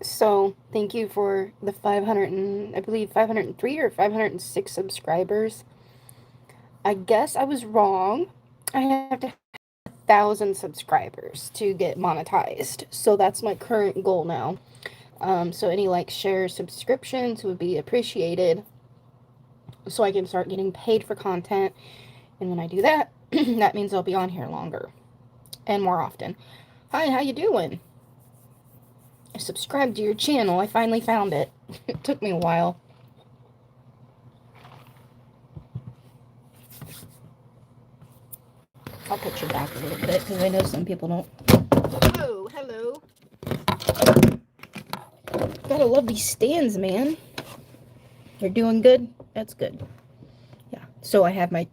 So, thank you for the 500 and I believe 503 or 506 subscribers. I guess I was wrong. I have to have 1,000 subscribers to get monetized. So that's my current goal now. So any like share subscriptions would be appreciated so I can start getting paid for content. And when I do that, that means I'll be on here longer and more often. Hi, how you doing? I subscribed to your channel. I finally found it. It took me a while. I'll put you back a little bit because I know some people don't. Oh, hello. Gotta love these stands, man. You're doing good? That's good. Yeah. So I have my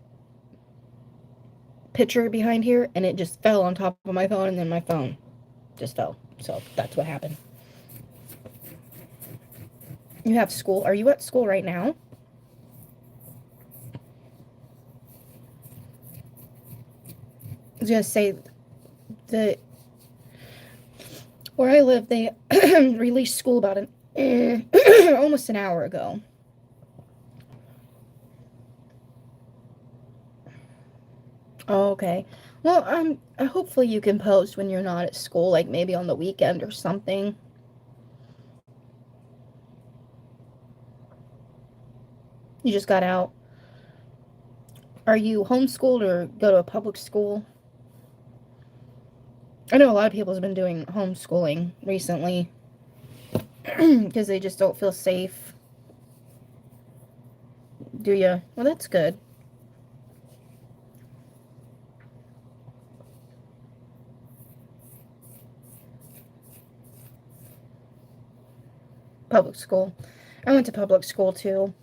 picture behind here and it just fell on top of my phone and then my phone just fell. So that's what happened. You have school. Are you at school right now? I was gonna say the where I live, they released school about an almost an hour ago. Oh, okay. Well, hopefully you can post when you're not at school, like maybe on the weekend or something. You just got out. Are you homeschooled or go to a public school? I know a lot of people have been doing homeschooling recently because they just don't feel safe. Do you? Well, that's good. Public school. I went to public school too.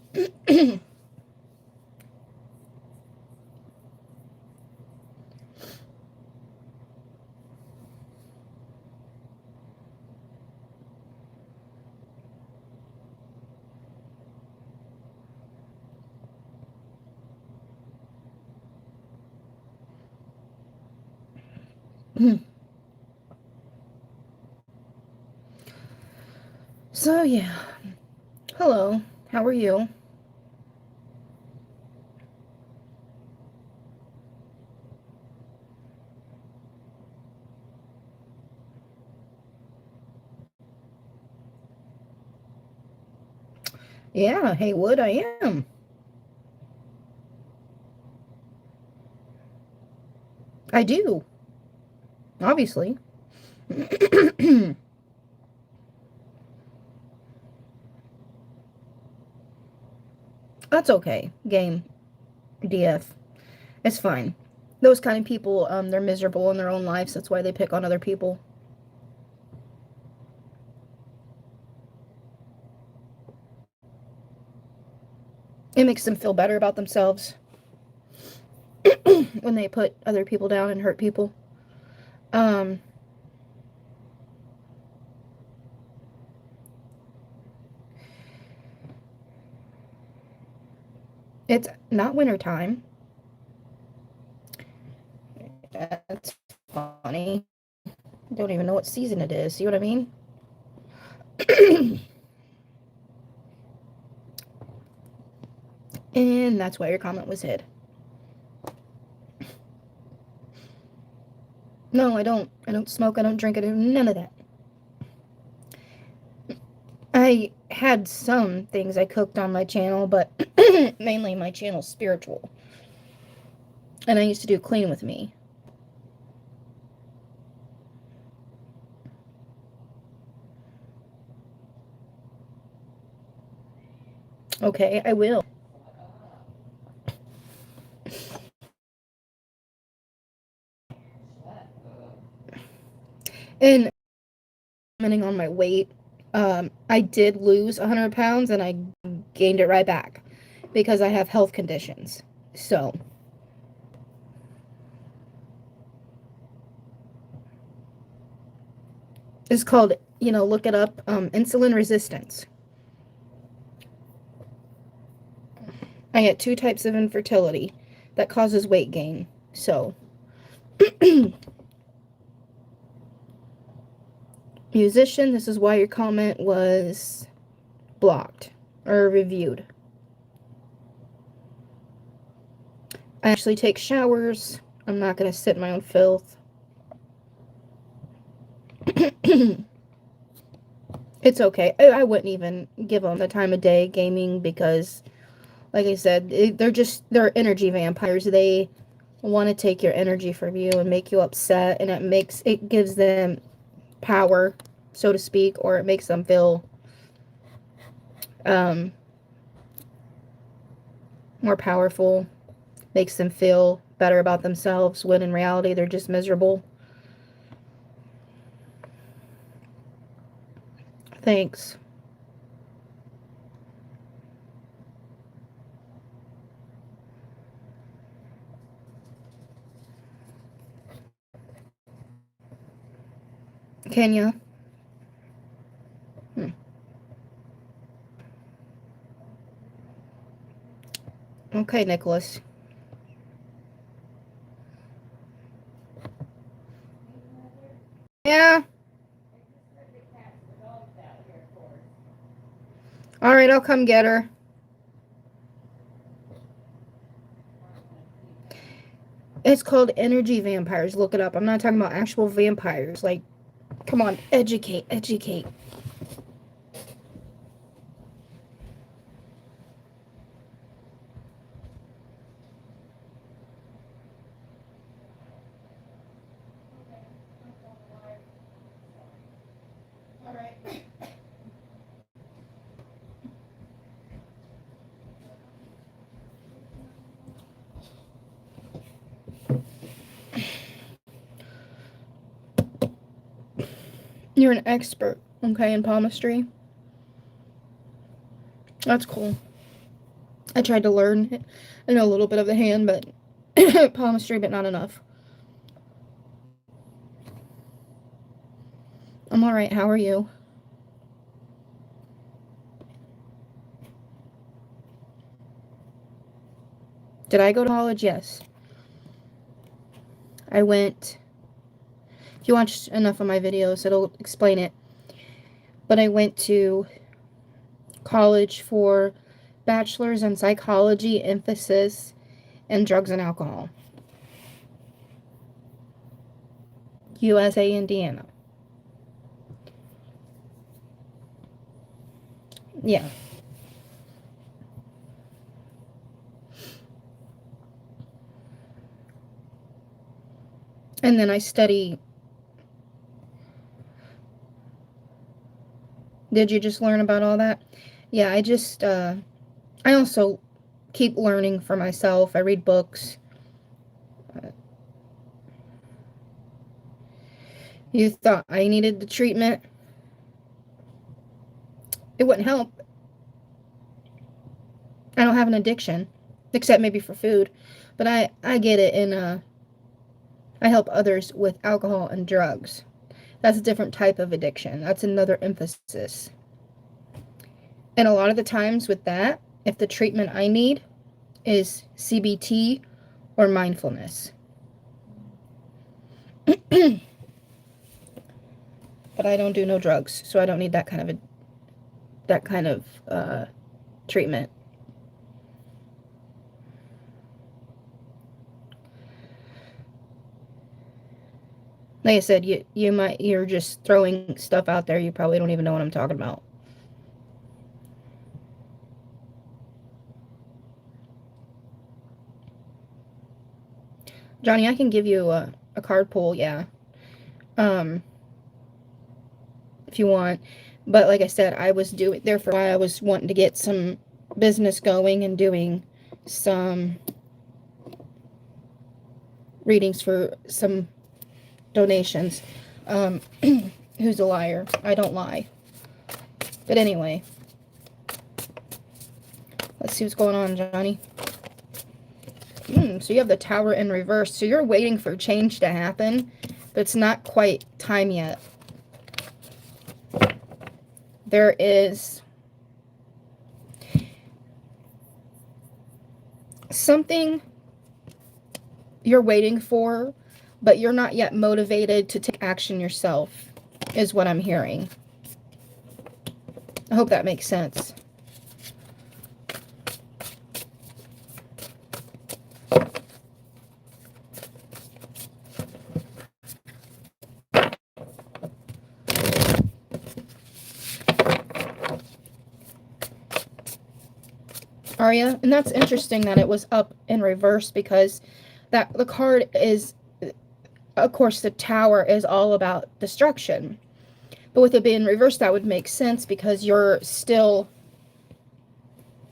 So, yeah. Hello. How are you? Yeah, Haywood, I am. I do. Obviously. That's okay. Game. DF. It's fine. Those kind of people, they're miserable in their own lives. That's why they pick on other people. It makes them feel better about themselves when they put other people down and hurt people. Um, it's not winter time. That's funny. I don't even know what season it is. See what I mean? And that's why your comment was hid. No, I don't. I don't smoke. I don't drink. I do none of that. I had some things I cooked on my channel, but mainly my channel's spiritual. And I used to do clean with me. Okay, I will. And commenting on my weight, I did lose 100 pounds and I gained it right back because I have health conditions. So, it's called, look it up, insulin resistance. I get two types of infertility that causes weight gain. So, Musician, this is why your comment was blocked or reviewed. I actually take showers. I'm not going to sit in my own filth. It's okay. I wouldn't even give them the time of day gaming because, like I said, they're energy vampires. They want to take your energy from you and make you upset, and it gives them power, so to speak, or it makes them feel more powerful, makes them feel better about themselves, when in reality they're just miserable. Thanks. Kenya. Okay, Nicholas. Yeah. Alright, I'll come get her. It's called energy vampires. Look it up. I'm not talking about actual vampires. Like, come on, educate. You're an expert, okay, in palmistry. That's cool. I tried to learn. I know a little bit of the hand, but palmistry, but not enough. I'm alright. How are you? Did I go to college? Yes. I went. If you watched enough of my videos, it'll explain it. But I went to college for bachelor's in psychology, emphasis in drugs and alcohol. USA, Indiana. Yeah. And then I study. Did you just learn about all that? Yeah, I also keep learning for myself. I read books. You thought I needed the treatment? It wouldn't help. I don't have an addiction, except maybe for food. But I get it, and I help others with alcohol and drugs. That's a different type of addiction. That's another emphasis. And a lot of the times with that, if the treatment I need is CBT or mindfulness. But I don't do no drugs, so I don't need that kind of treatment. Like I said, you're just throwing stuff out there. You probably don't even know what I'm talking about. Johnny, I can give you a card pull, yeah. If you want. But like I said, I was doing there for a while. I was wanting to get some business going and doing some readings for some donations. Who's a liar? I don't lie. But anyway, let's see what's going on, Johnny. So you have the Tower in reverse. So you're waiting for change to happen, but it's not quite time yet. There is something you're waiting for, but you're not yet motivated to take action yourself. is what I'm hearing. I hope that makes sense. Arya, and that's interesting that it was up in reverse, because that the card is, of course, the Tower is all about destruction. But with it being reversed, that would make sense, because you still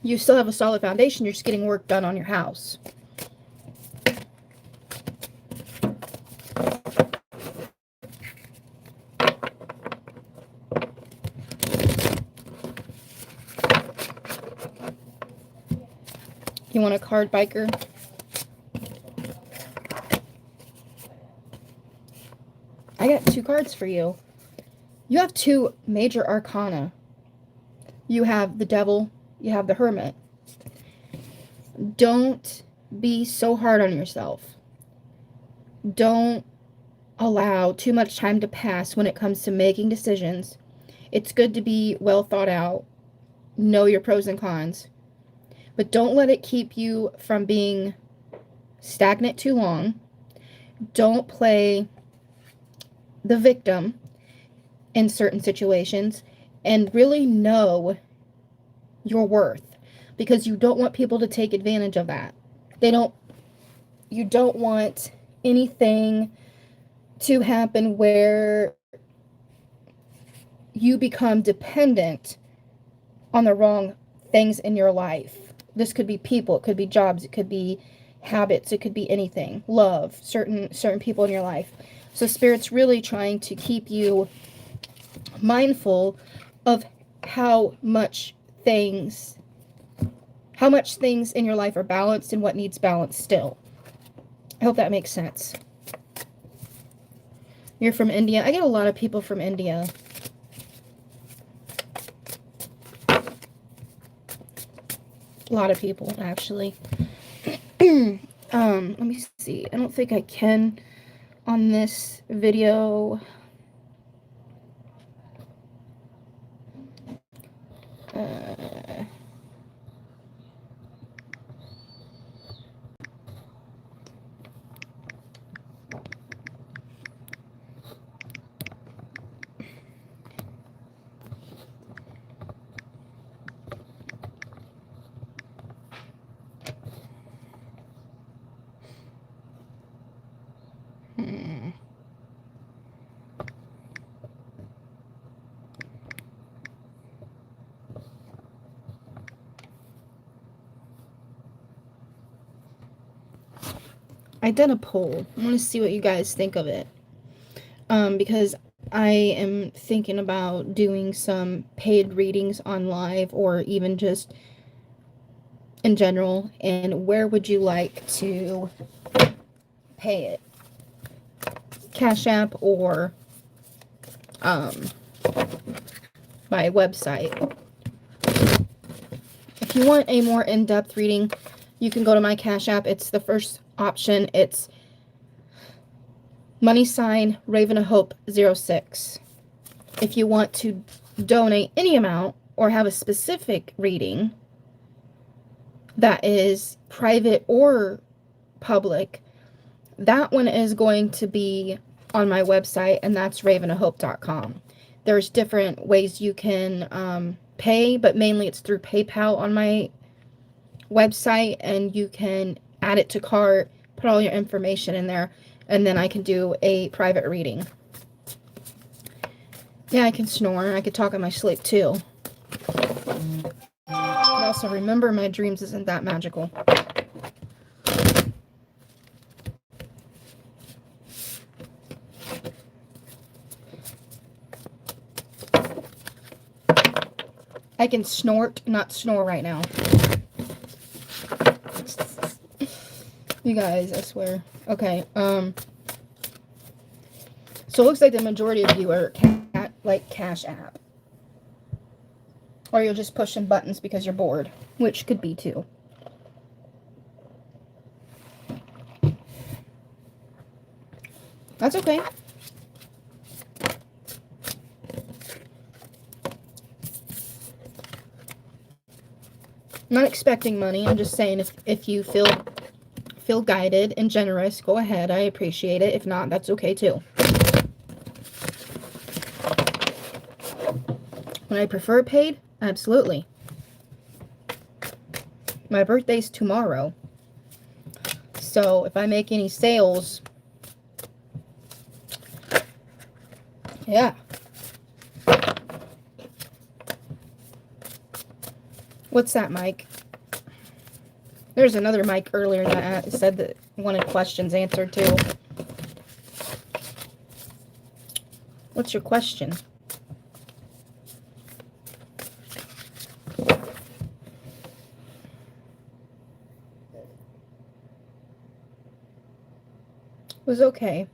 have a solid foundation. You're just getting work done on your house. You want a card, biker? I got 2 cards for you. You have 2 major arcana. You have the Devil, you have the Hermit. Don't be so hard on yourself. Don't allow too much time to pass when it comes to making decisions. It's good to be well thought out, know your pros and cons, but don't let it keep you from being stagnant too long. Don't play the victim in certain situations, and really know your worth, because you don't want people to take advantage of that. You don't want anything to happen where you become dependent on the wrong things in your life. This could be people, it could be jobs, it could be habits, it could be anything. Love, certain people in your life. So Spirit's really trying to keep you mindful of how much things in your life are balanced and what needs balance still. I hope that makes sense. You're from India. I get a lot of people from India. A lot of people, actually. Let me see. I don't think I can on this video. I did a poll. I want to see what you guys think of it. Because I am thinking about doing some paid readings on live, or even just in general. And where would you like to pay it? Cash App or my website. If you want a more in-depth reading, you can go to my Cash App. It's the first option. It's $ Raven of Hope 06. If you want to donate any amount or have a specific reading that is private or public, that one is going to be on my website, and that's ravenofhope.com. There's different ways you can pay, but mainly it's through PayPal on my website, and you can add it to cart, put all your information in there, and then I can do a private reading. Yeah, I can snore. I could talk in my sleep too. But also remember, my dreams isn't that magical. I can snort, not snore right now. You guys, I swear. Okay, so it looks like the majority of you are like Cash App. Or you're just pushing buttons because you're bored, which could be too. That's okay. I'm not expecting money. I'm just saying if you feel guided and generous, go ahead. I appreciate it. If not, that's okay too. Would I prefer paid? Absolutely. My birthday's tomorrow. So if I make any sales, yeah. What's that, Mike? There's another Mike earlier that said that wanted questions answered too. What's your question? It was okay.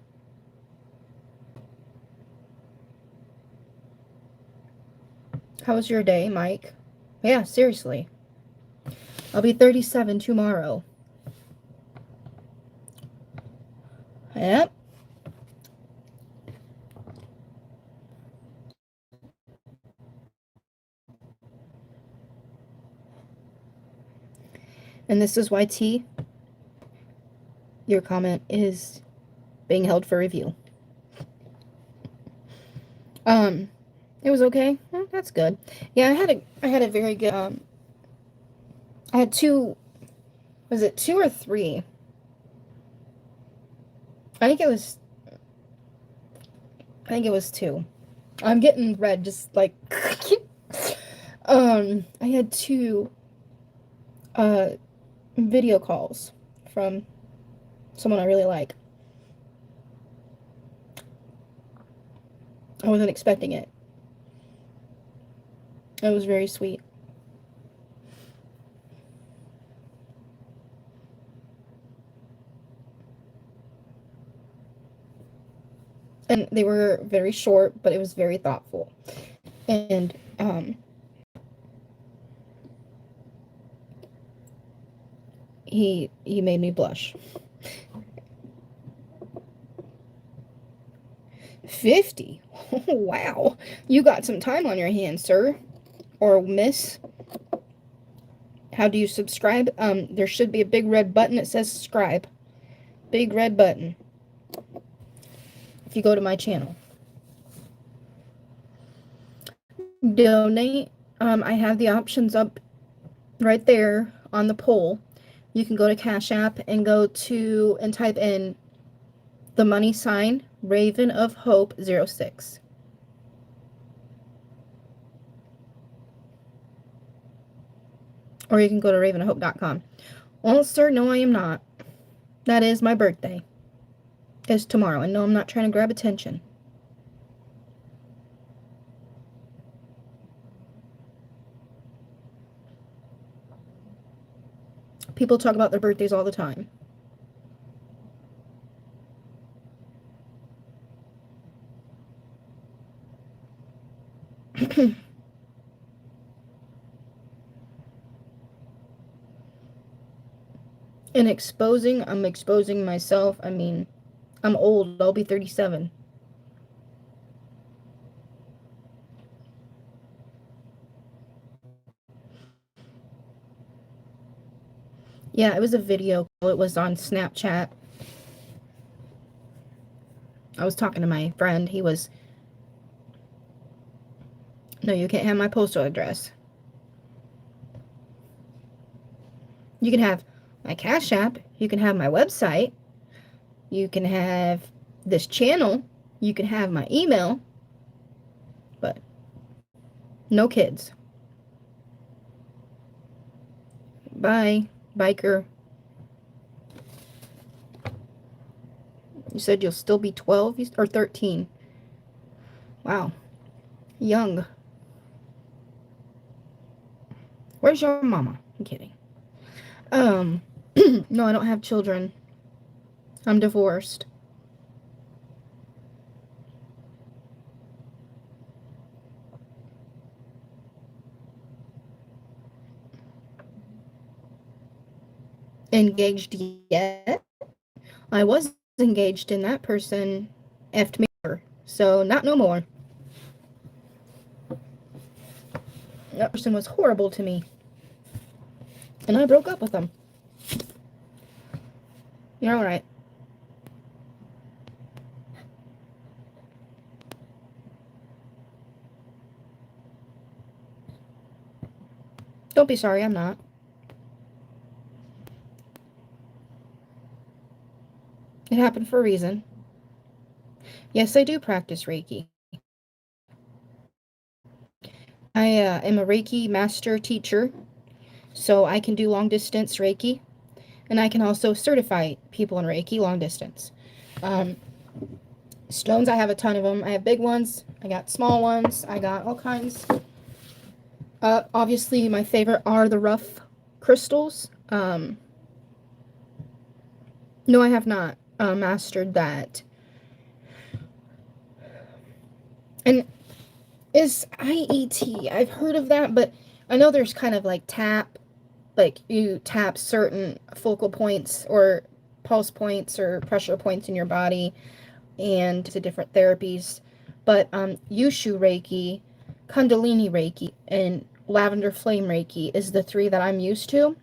How was your day, Mike? Yeah, seriously. I'll be 37 tomorrow. Yep. And this is why T, your comment is being held for review. It was okay. Well, that's good. Yeah, I had a very good I had two, was it 2 or 3? I think it was 2. I'm getting red just like I had 2 video calls from someone I really like. I wasn't expecting it. It was very sweet. And they were very short, but it was very thoughtful. And he made me blush. 50? Wow. You got some time on your hands, sir. Or miss. How do you subscribe? There should be a big red button that says subscribe. Big red button. If you go to my channel. Donate. I have the options up right there on the poll. You can go to Cash App and go to and type in the money sign Raven of Hope 06. Or you can go to ravenofhope.com. Well, sir, no, I am not. That is my birthday. It's tomorrow. And no, I'm not trying to grab attention. People talk about their birthdays all the time. And I'm exposing myself. I mean, I'm old. I'll be 37. Yeah, it was a video. It was on Snapchat. I was talking to my friend. He was... No, you can't have my postal address. You can have my Cash App. You can have my website. You can have this channel. You can have my email. But no kids. Bye, biker. You said you'll still be 12 or 13. Wow. Young. Where's your mama? I'm kidding. No, I don't have children. I'm divorced. Engaged yet? I was engaged and that person effed me over. So, not no more. That person was horrible to me. And I broke up with him. You're alright. Don't be sorry, I'm not. It happened for a reason. Yes, I do practice Reiki. I am a Reiki master teacher, so I can do long distance Reiki, and I can also certify people in Reiki long distance. Stones, I have a ton of them. I have big ones, I got small ones, I got all kinds. Obviously, my favorite are the rough crystals. No, I have not mastered that. And is IET? I've heard of that, but I know there's kind of like you tap certain focal points or pulse points or pressure points in your body, and to different therapies. But Yushu Reiki, Kundalini Reiki, and Lavender Flame Reiki is the three that I'm used to.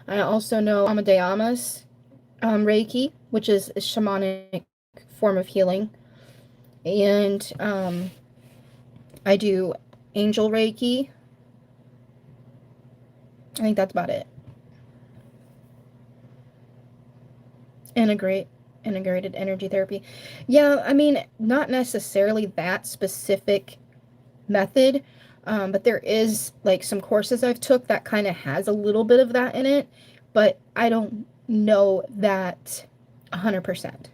I also know Amadeyamas Reiki, which is a shamanic form of healing. And I do Angel Reiki. I think that's about it. Integrated energy therapy. Yeah, I mean, not necessarily that specific method, but there is like some courses I've took that kind of has a little bit of that in it, but I don't know that 100%.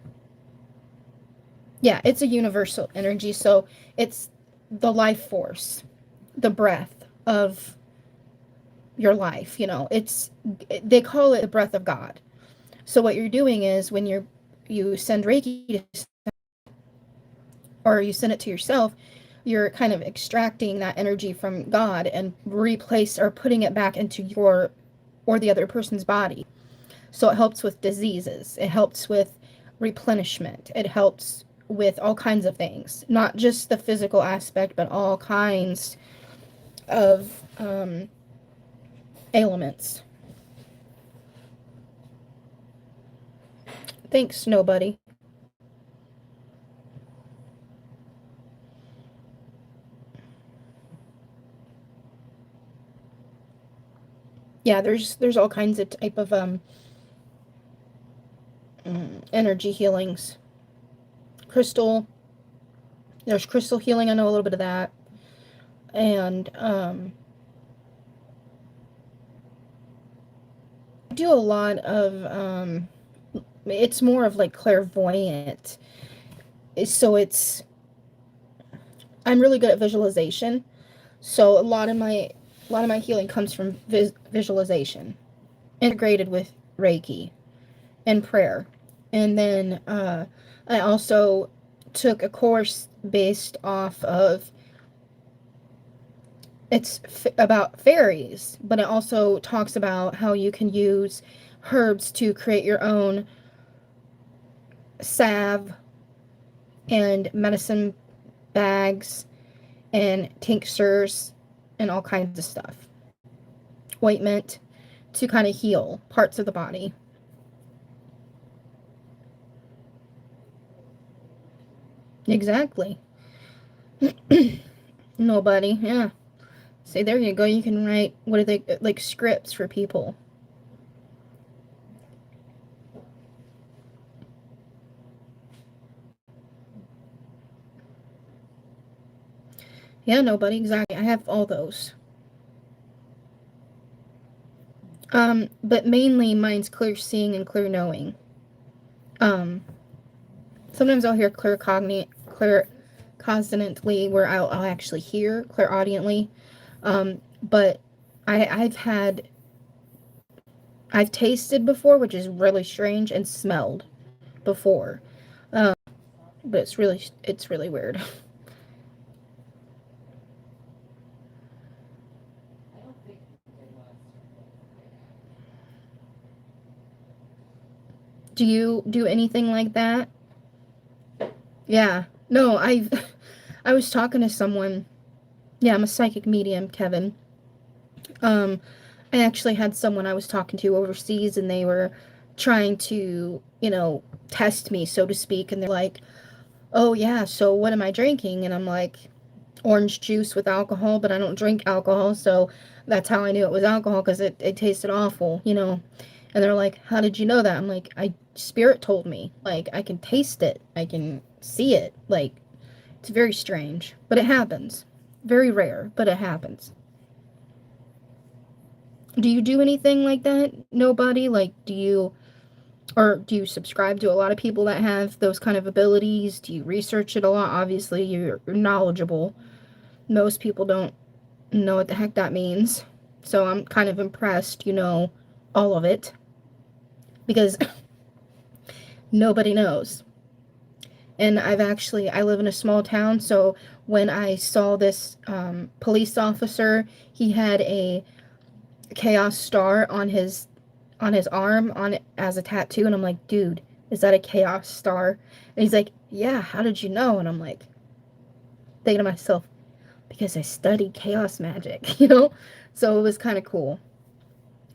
Yeah, it's a universal energy, so it's the life force, the breath of your life, they call it the breath of God. So what you're doing is when you send Reiki or you send it to yourself, you're kind of extracting that energy from God and replace or putting it back into your or the other person's body. So it helps with diseases. It helps with replenishment. It helps with all kinds of things, not just the physical aspect, but all kinds of ailments. Thanks, nobody. Yeah, there's all kinds of type of energy healings. Crystal, there's crystal healing. I know a little bit of that, and I do a lot of it's more of like clairvoyant. So I'm really good at visualization. So a lot of my healing comes from visualization, integrated with Reiki and prayer. And then I also took a course based off of about fairies, but it also talks about how you can use herbs to create your own salve and medicine bags and tinctures and all kinds of stuff. Ointment to kind of heal parts of the body. Exactly. Nobody, yeah. See, there you go. You can write, what are they, like scripts for people. Yeah, nobody, exactly. I have all those. But mainly mine's clear seeing and clear knowing. Um, Sometimes I'll hear clear consonantly, where I'll actually hear clairaudiently. But I've tasted before, which is really strange, and smelled before. Um, but it's really weird. Do you do anything like that? Yeah. No, I was talking to someone. Yeah, I'm a psychic medium, Kevin. Um, I actually had someone I was talking to overseas, and they were trying to, test me, so to speak, and they're like, "Oh yeah, so what am I drinking?" And I'm like, "Orange juice with alcohol," but I don't drink alcohol, so that's how I knew it was alcohol, because it tasted awful. And they're like, "How did you know that?" I'm like, Spirit told me. Like, I can taste it. I can see it. Like, it's very strange, but it happens. Very rare, but it happens. Do you do anything like that? Nobody? Like, or do you subscribe to a lot of people that have those kind of abilities? Do you research it a lot? Obviously, you're knowledgeable. Most people don't know what the heck that means. So I'm kind of impressed, all of it. Because nobody knows. And I live in a small town, so when I saw this police officer, he had a chaos star on his arm on it as a tattoo, and I'm like, dude, is that a chaos star? And he's like, yeah, how did you know? And I'm like, thinking to myself, because I studied chaos magic, So it was kind of cool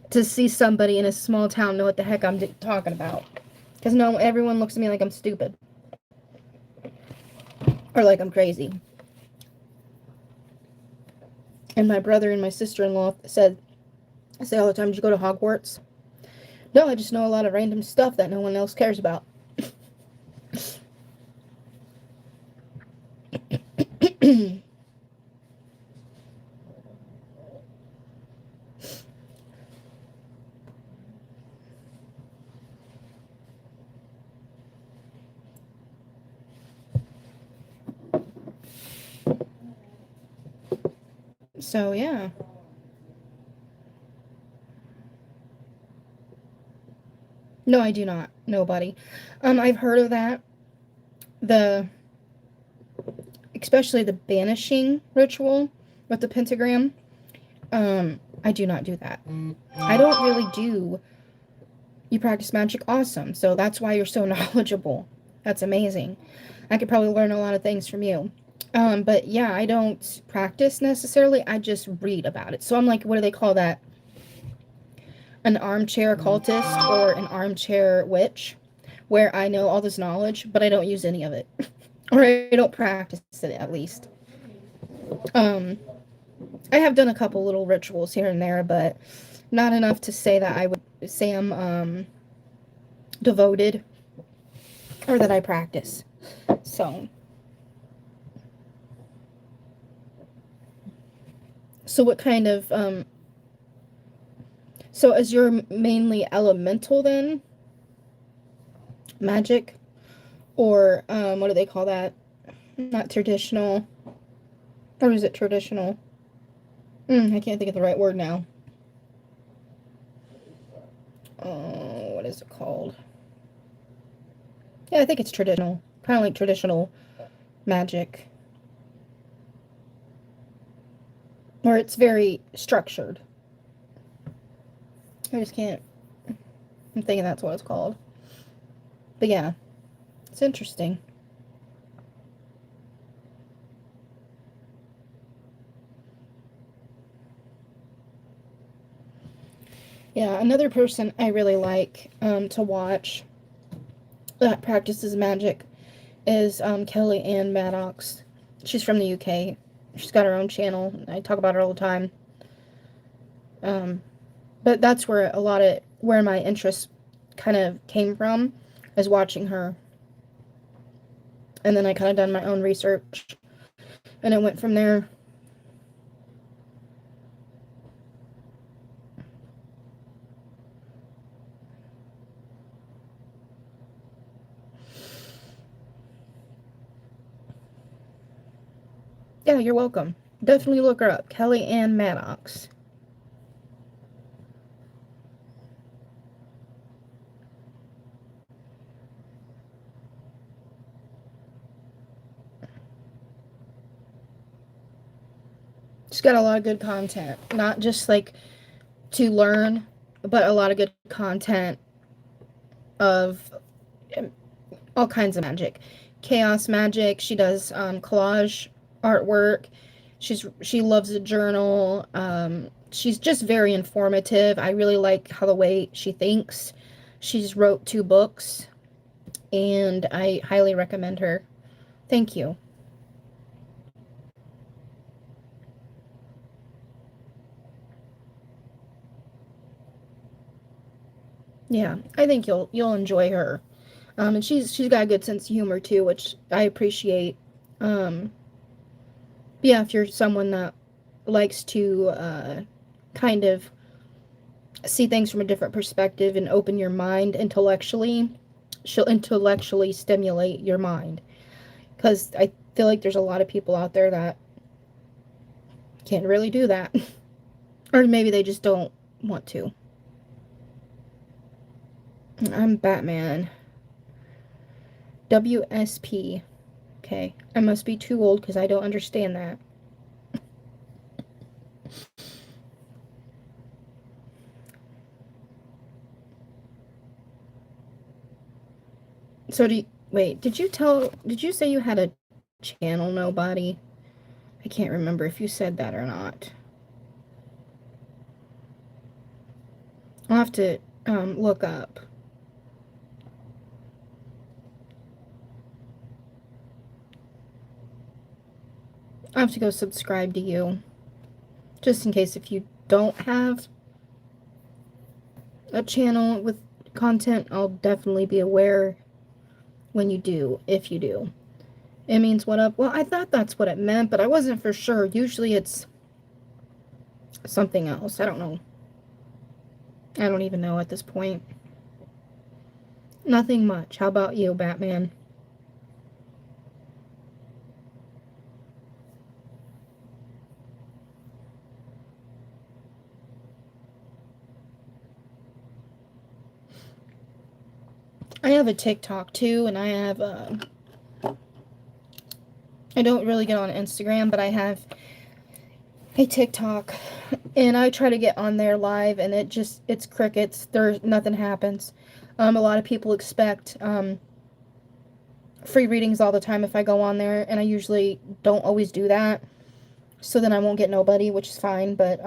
to see somebody in a small town know what the heck I'm talking about. Because no, everyone looks at me like I'm stupid. Or like I'm crazy. And my brother and my sister-in-law say all the time, did you go to Hogwarts? No, I just know a lot of random stuff that no one else cares about. So, yeah. No, I do not. Nobody. I've heard of that. The Especially the banishing ritual with the pentagram. I do not do that. I don't really do. You practice magic, awesome. So that's why you're so knowledgeable. That's amazing. I could probably learn a lot of things from you. But yeah, I don't practice necessarily. I just read about it. So I'm like, what do they call that? An armchair cultist or an armchair witch, where I know all this knowledge, but I don't use any of it. Or I don't practice it, at least. Um, I have done a couple little rituals here and there, but not enough to say that I would say I'm devoted or that I practice. So what kind of so is your mainly elemental then? Magic? Or what do they call that? Not traditional. Or is it traditional? I can't think of the right word now. Oh, what is it called? Yeah, I think it's traditional. Kind of like traditional magic. Or it's very structured. I just can't. I'm thinking that's what it's called. But yeah, it's interesting. Yeah, another person I really like to watch that practices magic is Kelly Ann Maddox. She's from the UK. She's got her own channel. I talk about her all the time. But that's where my interest kind of came from, is watching her. And then I kind of done my own research, and it went from there. Yeah, you're welcome. Definitely look her up. Kelly Ann Maddox. She's got a lot of good content. Not just like to learn, but a lot of good content of all kinds of magic. Chaos magic. She does collage artwork. She loves a journal. She's just very informative. I really like how the way she thinks. She's wrote 2 books, and I highly recommend her. Thank you. Yeah, I think you'll enjoy her. And she's got a good sense of humor too, which I appreciate. Um, yeah, if you're someone that likes to kind of see things from a different perspective and open your mind intellectually, she'll intellectually stimulate your mind. Because I feel like there's a lot of people out there that can't really do that. Or maybe they just don't want to. I'm Batman. WSP. Okay. I must be too old because I don't understand that. So wait, did you say you had a channel, nobody? I can't remember if you said that or not. I'll have to look up. I'll have to go subscribe to you. Just in case if you don't have a channel with content, I'll definitely be aware when you do, if you do. It means what up? Well, I thought that's what it meant, but I wasn't for sure. Usually it's something else. I don't know. I don't even know at this point. Nothing much. How about you, Batman? I have a TikTok too, and I have I don't really get on Instagram, but I have a TikTok, and I try to get on there live, and it's crickets. There's nothing happens. A lot of people expect free readings all the time if I go on there, and I usually don't always do that. So then I won't get nobody, which is fine. But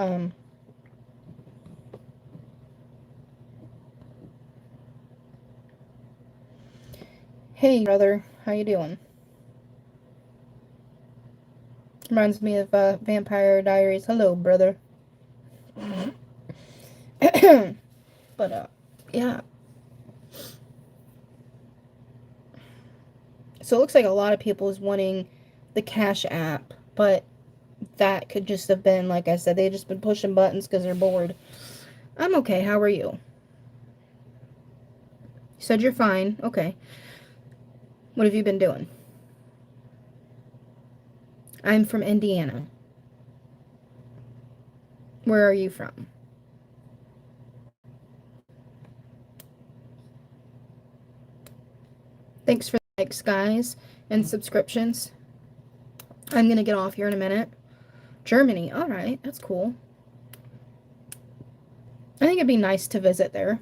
hey, brother, how you doing? Reminds me of Vampire Diaries. Hello, brother. But yeah. So it looks like a lot of people is wanting the Cash App, but that could just have been, like I said, they've just been pushing buttons because they're bored. I'm okay. How are you? You said you're fine. Okay. What have you been doing? I'm from Indiana. Where are you from? Thanks for the likes, guys, and subscriptions. I'm gonna get off here in a minute. Germany. All right, that's cool. I think it'd be nice to visit there.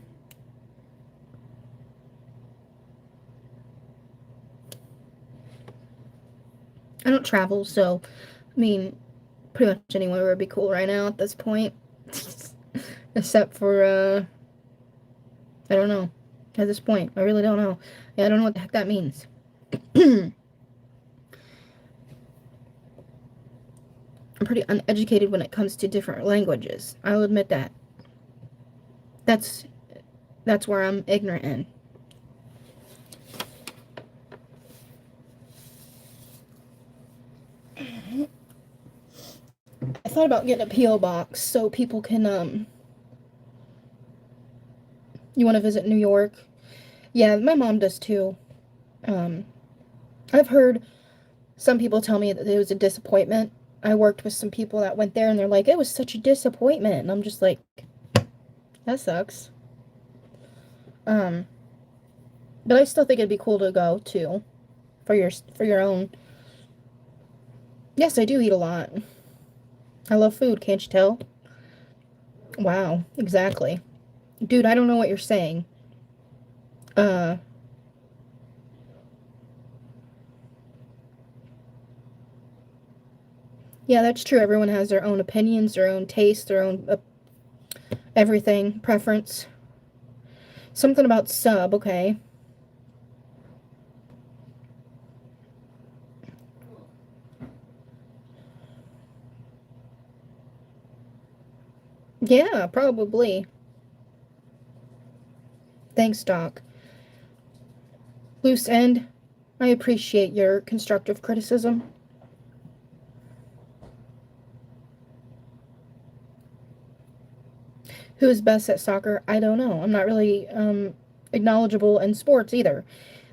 I don't travel, so I mean, pretty much anywhere would be cool right now at this point. Except for I don't know. At this point, I really don't know. Yeah, I don't know what the heck that means. I'm pretty uneducated when it comes to different languages. I'll admit that. That's that's where I'm ignorant in. I thought about getting a PO box so people can you want to visit New York? Yeah, my mom does too. Um I've heard some people tell me that it was a disappointment. I worked with some people that went there and they're like, it was such a disappointment. And I'm just like, that sucks. Um, but I still think it'd be cool to go too for your own. Yes, I do eat a lot. I love food, can't you tell? Wow, exactly. Dude, I don't know what you're saying. Uh, Yeah, that's true. Everyone has their own opinions, their own taste, their own everything, preference. Something about sub, okay. Yeah, probably. Thanks, Doc. Loose end, I appreciate your constructive criticism. Who is best at soccer? I don't know. I'm not really acknowledgeable in sports either.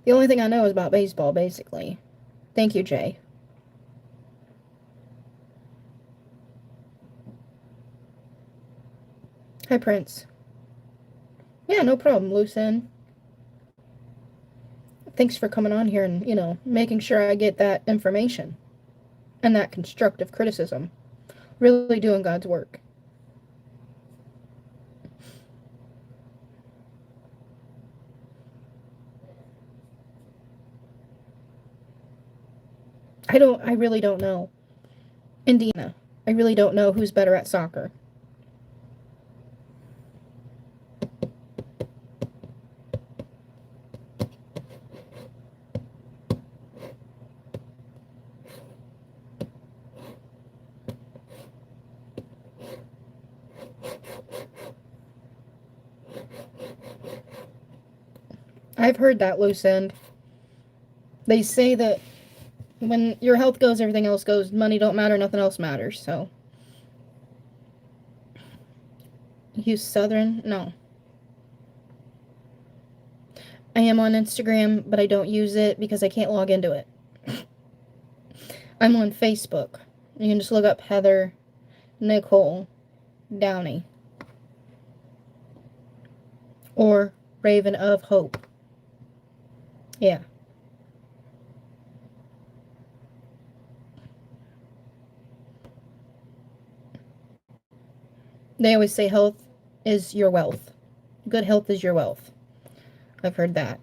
The only thing I know is about baseball, basically. Thank you, Jay. Hi, Prince. Yeah, no problem, loose end. Thanks for coming on here and, making sure I get that information and that constructive criticism. Really doing God's work. I really don't know. Indiana. I really don't know who's better at soccer. I've heard that loose end. They say that when your health goes, everything else goes. Money don't matter, nothing else matters, so. Use Southern? No. I am on Instagram, but I don't use it because I can't log into it. I'm on Facebook. You can just look up Heather Nicole Downey. Or Raven of Hope. Yeah. They always say health is your wealth. Good health is your wealth. I've heard that.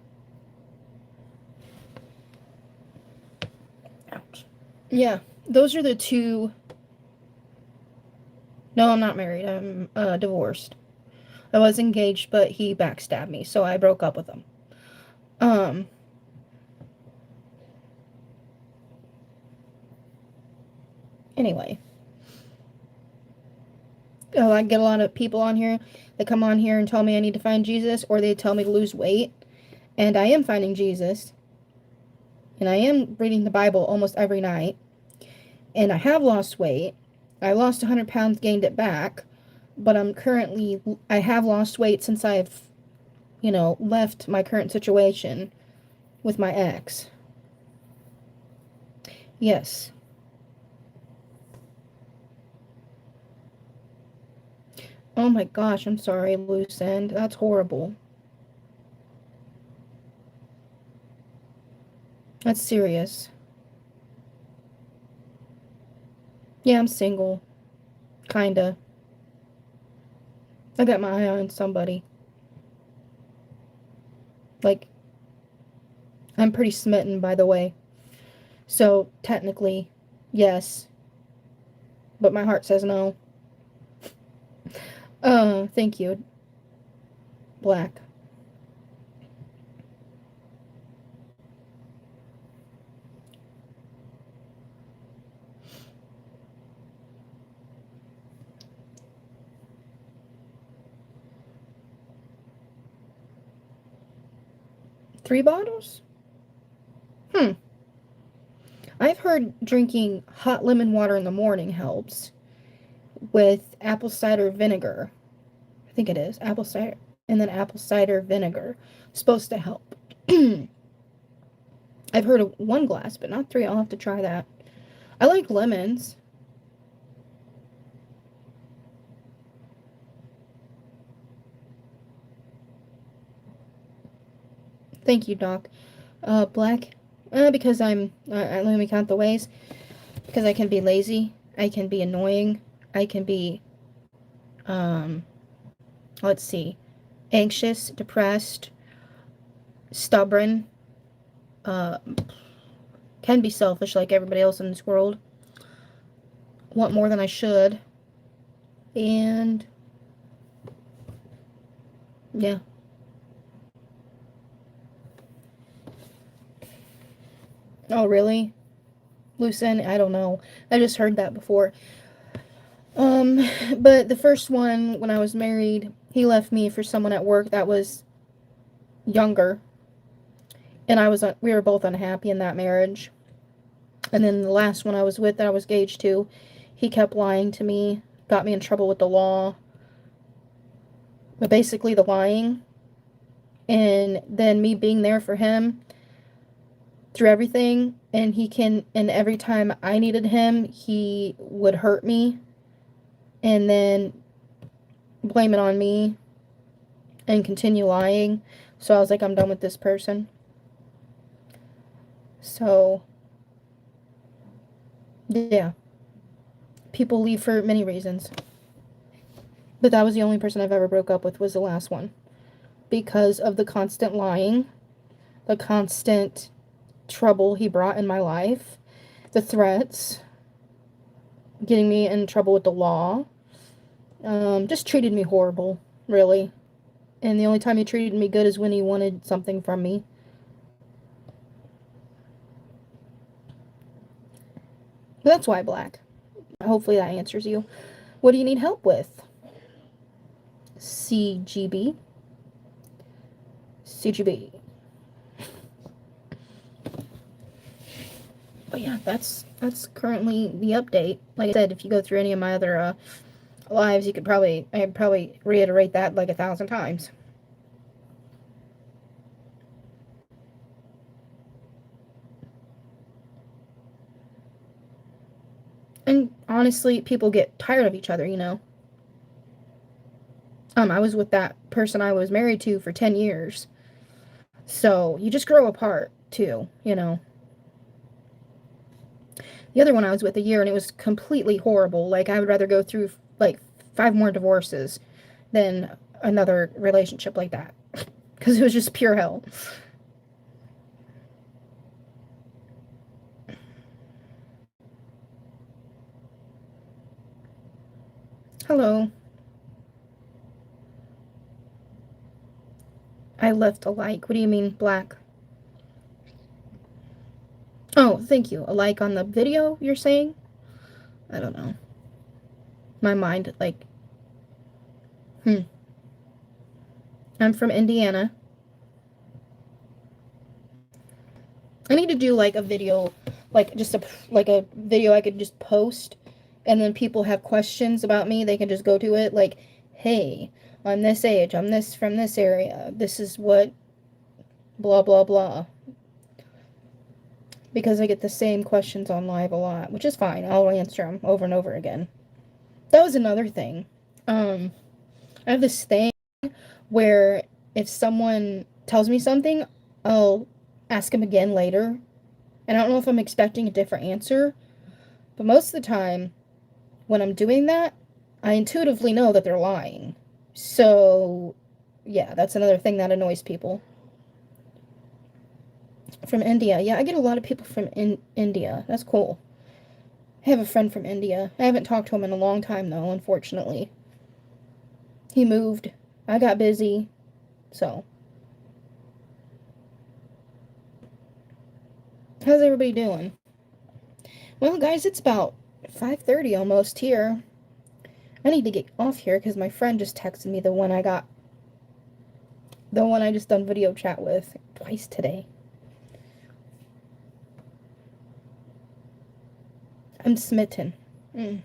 Ouch. Yeah, those are the two. No, I'm not married. I'm divorced. I was engaged, but he backstabbed me, so I broke up with him. Um. Anyway. Oh, I get a lot of people on here that come on here and tell me I need to find Jesus, or they tell me to lose weight. And I am finding Jesus. And I am reading the Bible almost every night. And I have lost weight. I lost 100 pounds, gained it back. But I have lost weight since I've, left my current situation with my ex. Yes. Oh my gosh, I'm sorry, loose end. That's horrible. That's serious. Yeah, I'm single. Kinda. I got my eye on somebody. Like, I'm pretty smitten, by the way. So, technically, yes. But my heart says no. Thank you. Black. Three bottles? Hmm. I've heard drinking hot lemon water in the morning helps with apple cider vinegar. I think it is. Apple cider. And then apple cider vinegar. Supposed to help. I've heard of one glass, but not three. I'll have to try that. I like lemons. Thank you, Doc. Black. Because let me count the ways. Because I can be lazy. I can be annoying. I can be, um, let's see, anxious, depressed, stubborn, uh, can be selfish like everybody else in this world. want more than I should. And yeah. Oh, really? Loose end? I don't know. I just heard that before. Um, but the first one, when I was married, he left me for someone at work that was younger, and we were both unhappy in that marriage. And then the last one I was with, that I was engaged to, he kept lying to me, got me in trouble with the law, but basically the lying, and then me being there for him through everything, and every time I needed him, he would hurt me, and then blame it on me, and continue lying. So I was like, I'm done with this person. So, yeah. People leave for many reasons. But that was the only person I've ever broke up with, was the last one. Because of the constant lying, the constant trouble he brought in my life, the threats, getting me in trouble with the law, just treated me horrible, really. And the only time he treated me good is when he wanted something from me. But that's why black. Hopefully that answers you. What do you need help with? CGB. CGB. But yeah, that's currently the update. Like I said, if you go through any of my other lives, I'd probably reiterate that like 1,000 times. And honestly, people get tired of each other, you know. I was with that person I was married to for 10 years. So you just grow apart too, you know. The other one I was with a year, and it was completely horrible. Like, I would rather go through like 5 more divorces than another relationship like that. Because it was just pure hell. Hello. I left a like. What do you mean, black? Oh, thank you. A like on the video, you're saying? I don't know. My mind, like, hmm. I'm from Indiana. I need to do like a video, like a video I could just post, and then people have questions about me. They can just go to it, like, hey, I'm this age, I'm this from this area, this is what, blah blah blah. Because I get the same questions on live a lot, which is fine. I'll answer them over and over again. That was another thing. I have this thing where if someone tells me something, I'll ask them again later. And I don't know if I'm expecting a different answer, but most of the time when I'm doing that, I intuitively know that they're lying. So, yeah, that's another thing that annoys people. From India. Yeah, I get a lot of people from India. That's cool. I have a friend from India. I haven't talked to him in a long time, though, unfortunately. He moved. I got busy. So, how's everybody doing? Well, guys, it's about 5:30 almost here. I need to get off here because my friend just texted me the one I just done video chat with twice today. I'm smitten. And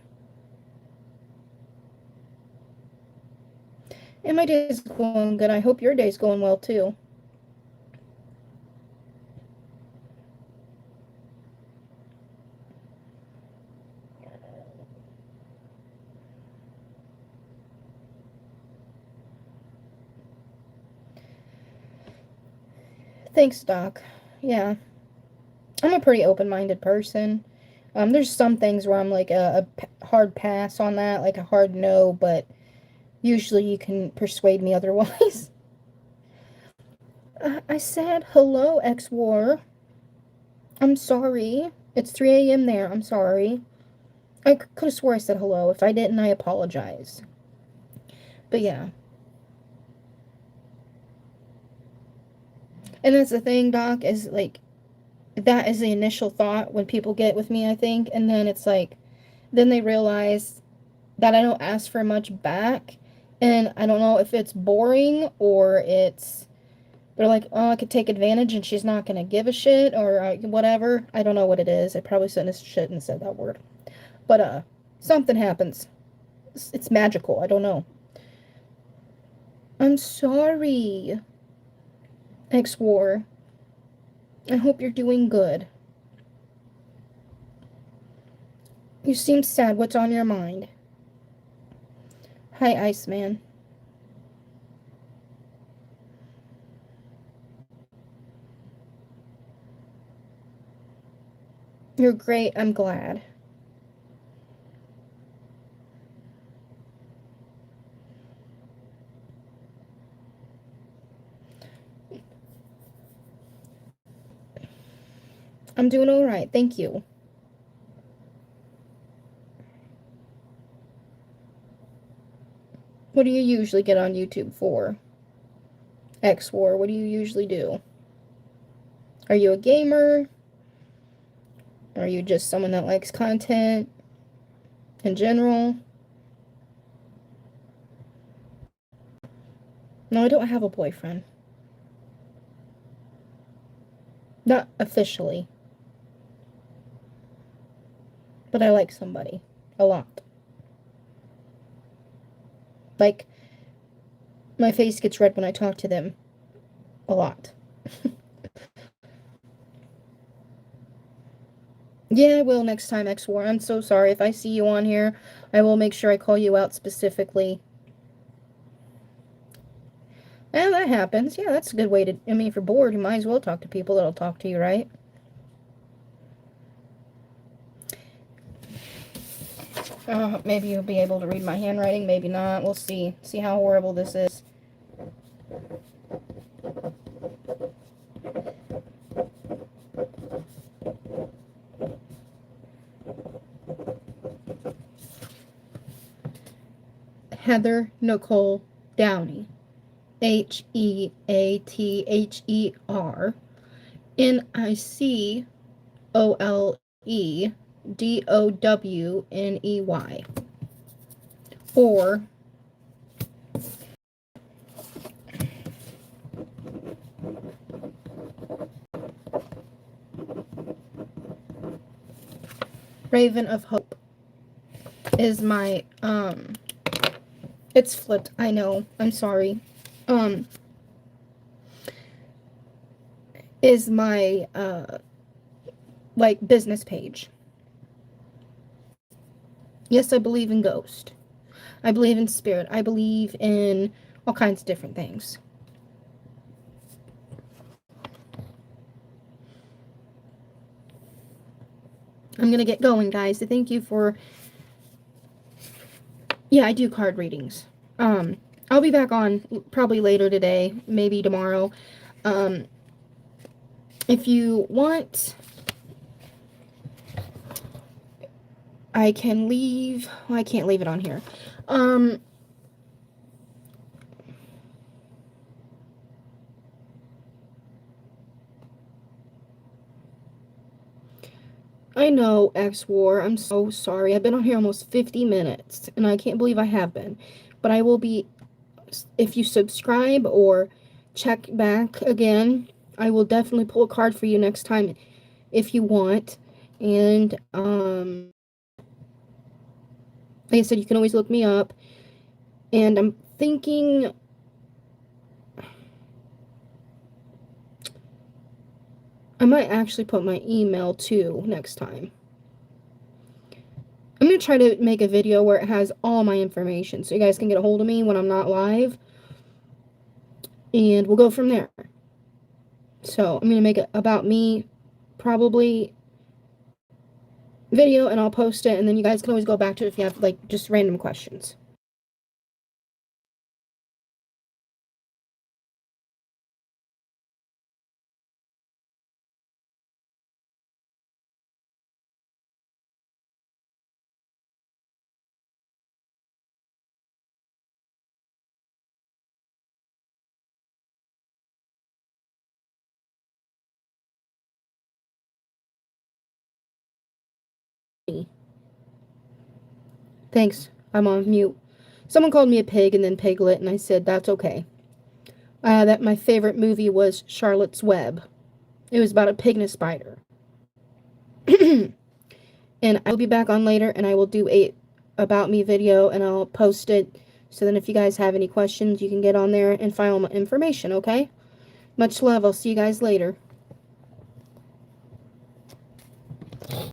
my day's going good. I hope your day's going well too. Thanks, Doc. Yeah. I'm a pretty open-minded person. There's some things where I'm like a hard pass on that, like a hard no, but usually you can persuade me otherwise. I said hello, X-War. I'm sorry. It's 3 a.m. there. I'm sorry. I could have swore I said hello. If I didn't, I apologize. But yeah. And that's the thing, Doc, is like, that is the initial thought when people get with me, I think. And then it's like, then they realize that I don't ask for much back. And I don't know if it's boring or it's, they're like, oh, I could take advantage and she's not going to give a shit or whatever. I don't know what it is. I probably shouldn't have said that word. But, something happens. It's magical. I don't know. I'm sorry, X War. I hope you're doing good. You seem sad. What's on your mind? Hi, Iceman. You're great. I'm glad. I'm doing all right. Thank you. What do you usually get on YouTube for? X War, what do you usually do? Are you a gamer? Are you just someone that likes content in general? No, I don't have a boyfriend. Not officially. But I like somebody. A lot. Like, my face gets red when I talk to them. A lot. Yeah, I will next time, X War. I'm so sorry. If I see you on here, I will make sure I call you out specifically. And that happens. Yeah, that's a good way to. I mean, if you're bored, you might as well talk to people that'll talk to you, right? Maybe you'll be able to read my handwriting, maybe not. We'll see. See how horrible this is. Heather Nicole Downey. HeatherNicoleDowney. Or Raven of Hope is my, it's flipped, I know, I'm sorry, is my, like, business page. Yes, I believe in ghost. I believe in spirit. I believe in all kinds of different things. I'm gonna get going, guys. So thank you for... Yeah, I do card readings. I'll be back on probably later today, maybe tomorrow. If you want, I can leave... Well, I can't leave it on here. I know, X-War, I'm so sorry. I've been on here almost 50 minutes, and I can't believe I have been. But I will be, if you subscribe or check back again, I will definitely pull a card for you next time if you want. And, like I said, you can always look me up. And I'm thinking... I might actually put my email, too, next time. I'm going to try to make a video where it has all my information so you guys can get a hold of me when I'm not live. And we'll go from there. So, I'm going to make it about me, probably, video, and I'll post it. And then you guys can always go back to it if you have, like, just random questions. Thanks. I'm on mute. Someone called me a pig and then piglet, and I said that's okay. That my favorite movie was Charlotte's Web. It was about a pig and a spider. And I will be back on later, and I will do a about me video, and I'll post it. So then if you guys have any questions, you can get on there and find all my information, okay? Much love. I'll see you guys later.